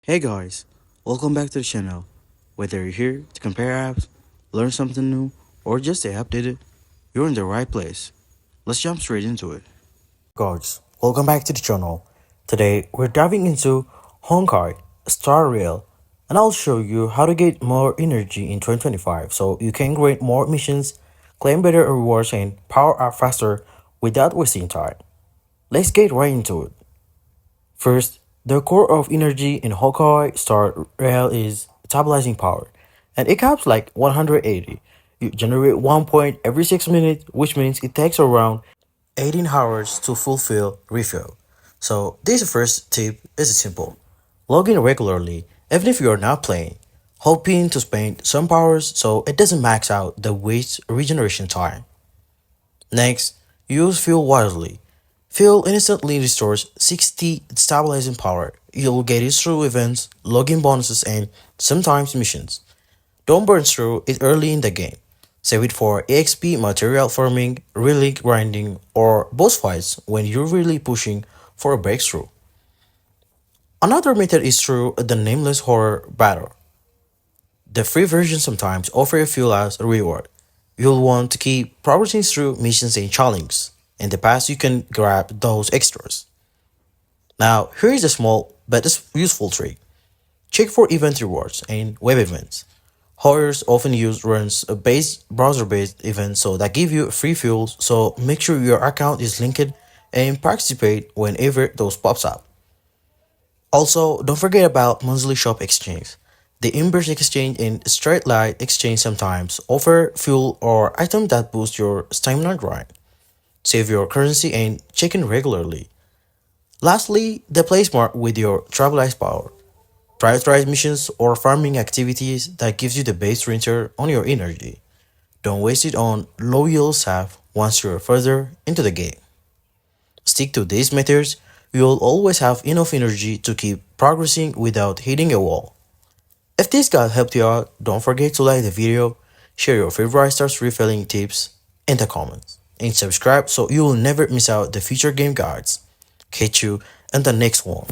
Hey guys, welcome back to the channel. Whether you're here to compare apps, learn something new, or just stay updated, you're in the right place. Let's jump straight into it. Guys, welcome back to the channel. Today we're diving into Honkai Star Rail, and I'll show you how to get more energy in 2025 so you can create more missions, claim better rewards, and power up faster without wasting time. Let's get right into it. First, the core of energy in Honkai Star Rail is stabilizing power, and it caps like 180. You generate 1 point every 6 minutes, which means it takes around 18 hours to fulfill refill. So this first tip is simple. Log in regularly, even if you're not playing, hoping to spend some powers so it doesn't max out the waste regeneration time. Next, use fuel wisely. Fuel instantly restores 60 stabilizing power. You'll get it through events, login bonuses, and sometimes missions. Don't burn through it early in the game. Save it for EXP material farming, relic grinding, or boss fights when you're really pushing for a breakthrough. Another method is through the nameless horror battle. The free version sometimes offer a fuel as a reward. You'll want to keep progressing through missions and challenges. In the past, you can grab those extras. Now, here is a small but useful trick. Check for event rewards and web events. Horrors often use runs a browser-based events so that give you free fuels, so make sure your account is linked and participate whenever those pops up. Also, don't forget about monthly shop exchange. The Inverse Exchange and Straight Line Exchange sometimes offer fuel or items that boost your stamina grind. Save your currency and check in regularly. Lastly, the play smart with your Trailblaze power. Prioritize missions or farming activities that gives you the base return on your energy. Don't waste it on low yield stuff once you're further into the game. Stick to these methods, you'll always have enough energy to keep progressing without hitting a wall. If this guide helped you out, don't forget to like the video, share your favorite stars refilling tips in the comments, and subscribe so you will never miss out the future game guides. Catch you in the next one.